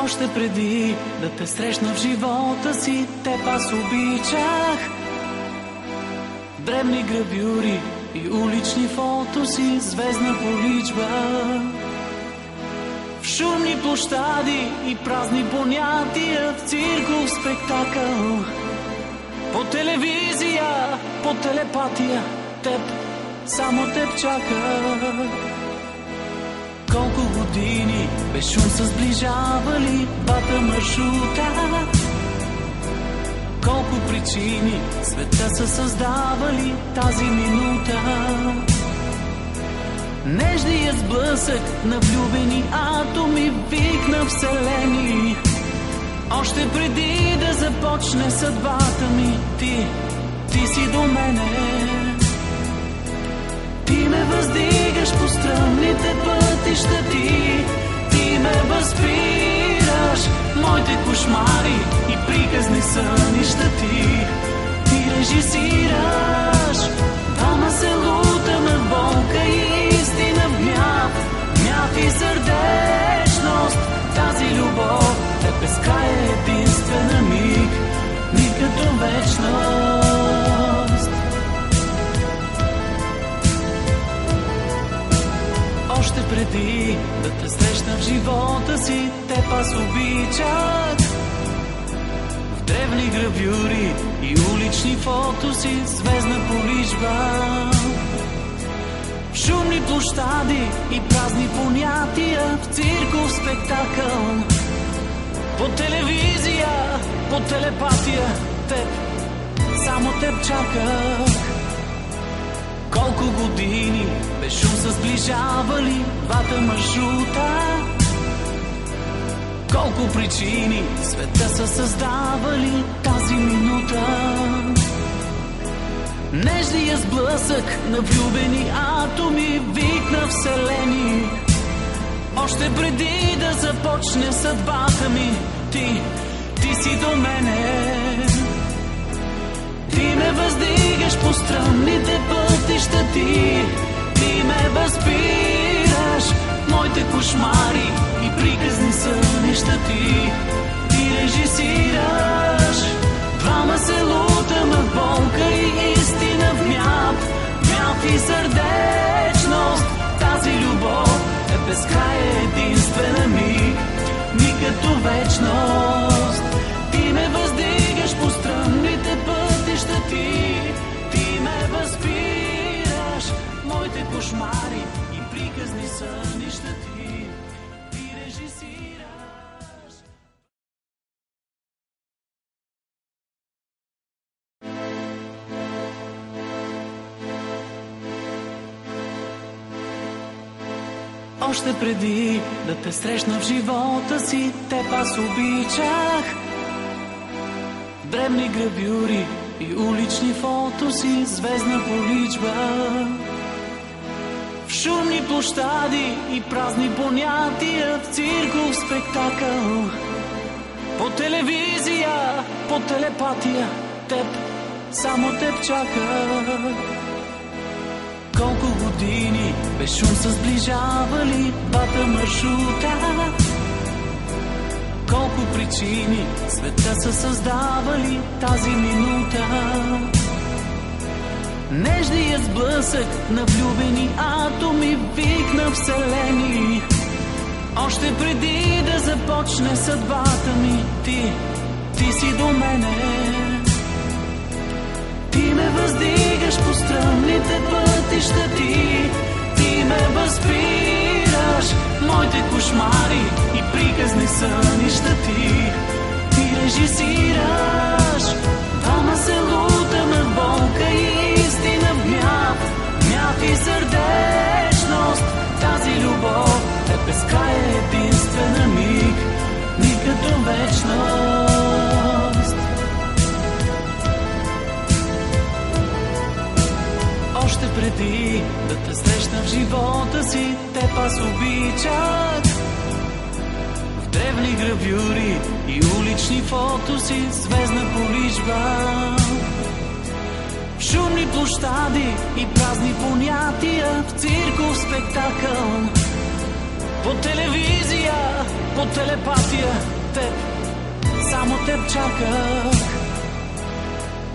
Още преди да те срещна в живота си, теб аз обичах. Дребни гравюри и улични фотоси, звездна поличба. В шумни площади и празни понятия, в цирков спектакъл. По телевизия, по телепатия, теб, само теб чака. Колко години без шум са сближавали двата маршрута. Колко причини света са създавали тази минута. Нежният сблъсък на влюбени атоми, вик на вселени. Още преди да започне съдбата ми, ти си до мене. Ти ме въздигаш по стръмните пътища, ти ме възпираш. Моите кошмари и приказни сънища, ти режисираш. Двама се лутаме в болка и истина, в гняв и сърдечност. Тази любов е безкрайна, единствена миг като вечност. Още преди да те срещна в живота си, теб аз обичах. В древни гравюри и улични фотоси, звездна поличба. В шумни площади и празни понятия, в цирков спектакъл. По телевизия, по телепатия, теб, само теб чаках. Колко години без шум са сближавали двата маршрута. Колко причини света са създавали тази минута. Нежният сблъсък на влюбени атоми, вик на вселени. Още преди да започне съдбата ми, ти си до мене. Ти ме въздигаш по стръмните пътища, ти ме възпираш. Моите кошмари и приказни сънища, ти режисираш. Двама се лутаме в болка и истина, в гняв и сърдечност. Тази любов е безкрайна, единствена миг като вечност. Ти ме въздигаш по стръмните пътища, ти ме възпираш. Моите кошмари и приказни сънища, ти режисираш. Още преди да те срещна в живота си, теб аз обичах. Дребни гравюри и улични фотоси, звездна поличба. В шумни площади и празни понятия, в цирков спектакъл. По телевизия, по телепатия, теб, само теб чака. Колко години без шум са сближавали двата маршрута. Колко причини света са създавали тази минута. Нежният сблъсък на влюбени атоми, вик на вселени. Още преди да започне съдбата ми, ти си до мене. Ти ме въздигаш по стръмните пътища, ти ме възпираш. Моите кошмари и приказни сънища, ти режисираш. Двама се лутаме в болка и истина, в гняв и сърдечност. Тази любов е безкрайна, единствена миг като вечност. Още преди да те срещна в живота си, теб аз обичах. В древни гравюри и улични фотоси, звездна поличба. В шумни площади и празни понятия, в цирков спектакъл. По телевизия, по телепатия, теб, само теб чаках.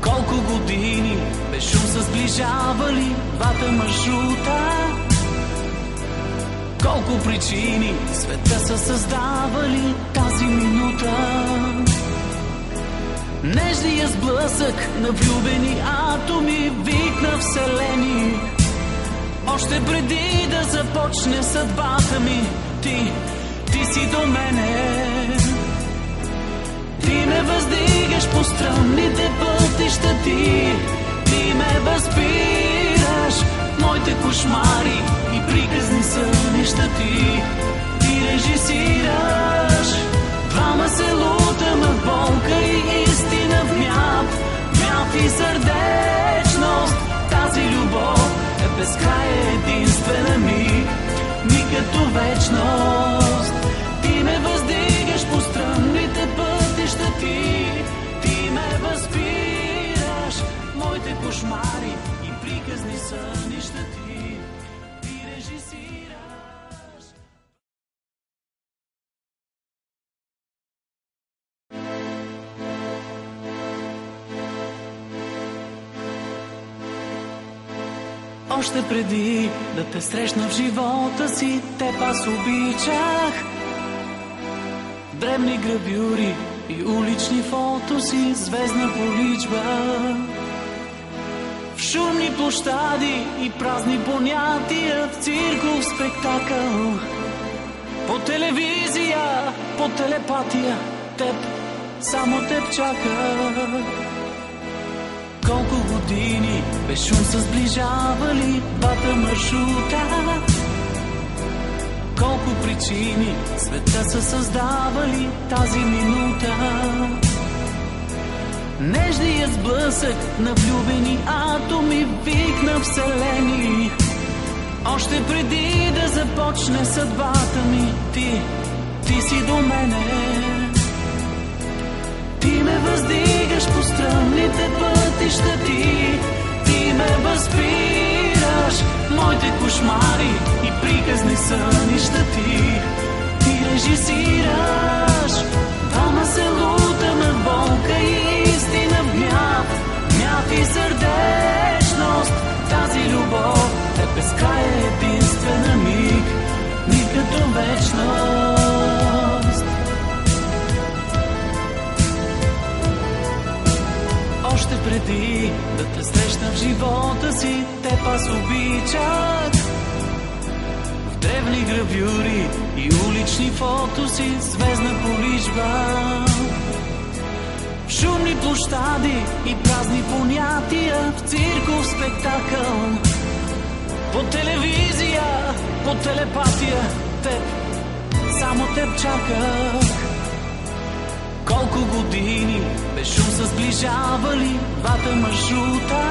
Колко години без шум са сближавали двата маршрута. Колко причини света са създавали тази минута. Нежния сблъсък на влюбени атоми, вик на вселени. Още преди да започне съдбата ми, ти си до мене. Ти ме въздигаш по стръмните пътища, ти ме възпираш. Моите кошмари и приказни сънища ти режисираш. Двама се лутаме в болка и истина, в гняв и сърдечност. Тази любов е безкрая, единствена ми като вечност. Ти ме въздигаш по стръмните пътища, ти ме възпираш. Моите кошмари и приказни сънища ти режисираш. Още преди да те срещна в живота си, теб аз обичах. Древни гравюри и улични фотоси, звездна поличба. В шумни площади и празни понятия, в цирков спектакъл. По телевизия, по телепатия, теб, само теб чаках. Колко години без шум са сближавали двата маршрута. Колко причини света са създавали тази минута. Нежният сблъсък на влюбени атоми, вик на вселени. Още преди да започне съдбата ми, ти си до мене. Ти ме въздигаш по стръмните пътища, ти ме възпираш. Моите кошмари и приказни сънища ти режисираш. Двама се лутаме в болка и истина, в гняв и сърдечност. Тази любов е безкрая, единствена ми като вечност. Още преди да те срещна в живота си, теб аз обичах. В древни гравюри и улични фотоси, звездна поличба. В шумни площади и празни понятия, в цирков спектакъл. По телевизия, по телепатия, теб, само теб чаках. Колко години без шум са сближавали двата маршрута.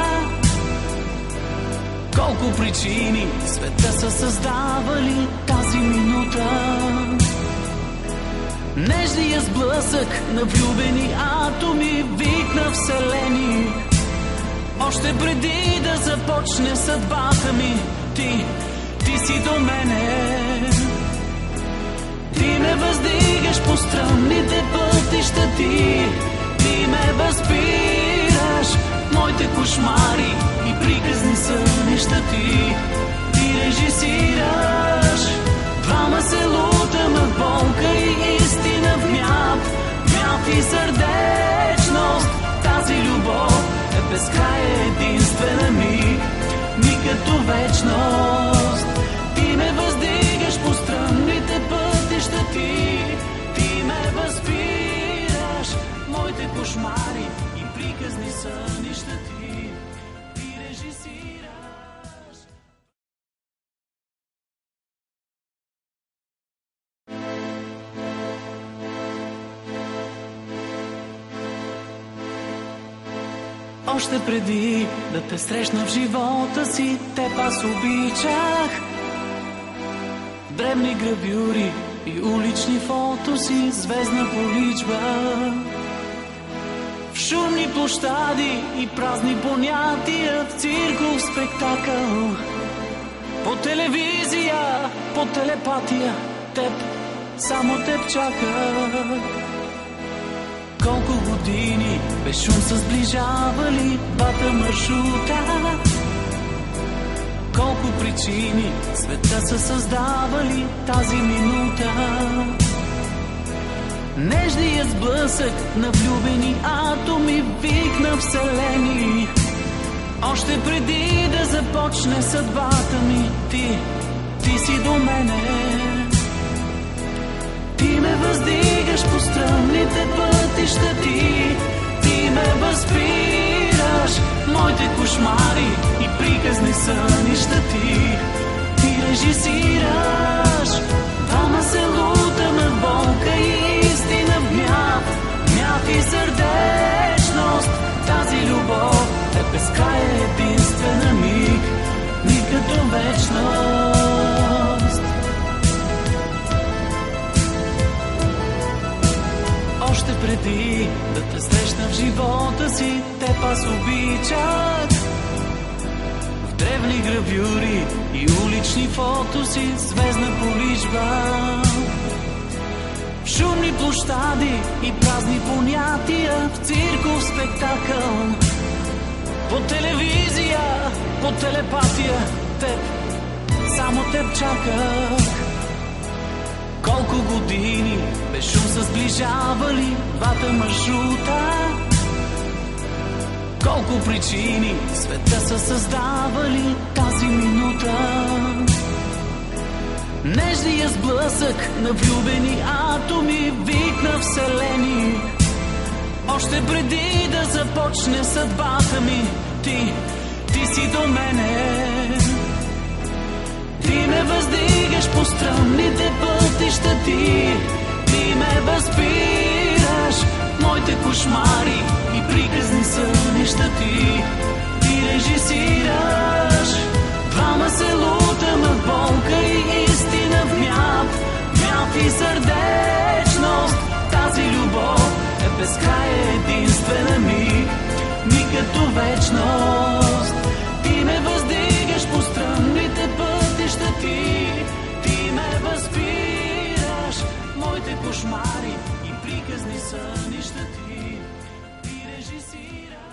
Колко причини света са създавали тази минута. Нежният сблъсък на влюбени атоми, вик на вселени. Още преди да започне съдбата ми, ти си до мене. Ти ме въздигаш по стръмните пътища, ти ме възпираш. Моите кошмари и приказни сънища ти режисираш. Двама се лутаме в болка и истина, в гняв и сърдечност. Тази любов е безкрая, единствена ми като вечност. Ти ме въздигаш по стръмните пътища, ти ме възпираш. Моите кошмари и приказни сънища ти режисираш. Още преди да те срещна в живота си, теб аз обичах. Древни гравюри и улични фотоси, звездна поличба. В шумни площади и празни понятия, в цирков спектакъл. По телевизия, по телепатия, теб, само теб чаках. Колко години без шум са сближавали двата маршрута, колко причини света са създавали тази минута. Нежният сблъсък на влюбени атоми, вик на вселени. Още преди да започне съдбата ми, ти си до мене. Ти ме въздигаш по стръмните пътища, ти ме възпираш моите кошмари и приказни сънища, ти режисираш. Двама се лутаме в болка и истина, в гняв и сърдечност. Тази любов е безкрай, единствена миг като вечност. Още преди да те срещна в живота си, теб аз обичах. В древни гравюри и улични фотоси, звездна полижба. В шумни площади и празни понятия, в цирков спектакъл. По телевизия, по телепатия, теб, само теб чаках. Колко години без шум са сближавали двата маршрута, колко причини света са създавали тази минута. Нежният сблъсък на влюбени атоми, вик на вселени. Още преди да започне съдбата ми, ти си до мене. Ти ме въздигаш по стръмните пътища, ти ме възпираш моите кошмари и приказни сънища, ти режисираш. Двама се лутаме в болка и истина, в гняв и сърдечност. Тази любов е безкрай, единствена миг като вечност. Ти ме въздигаш по стръмните пътища, ти ме възпираш моите кошмари и приказни сънища, ти режисираш.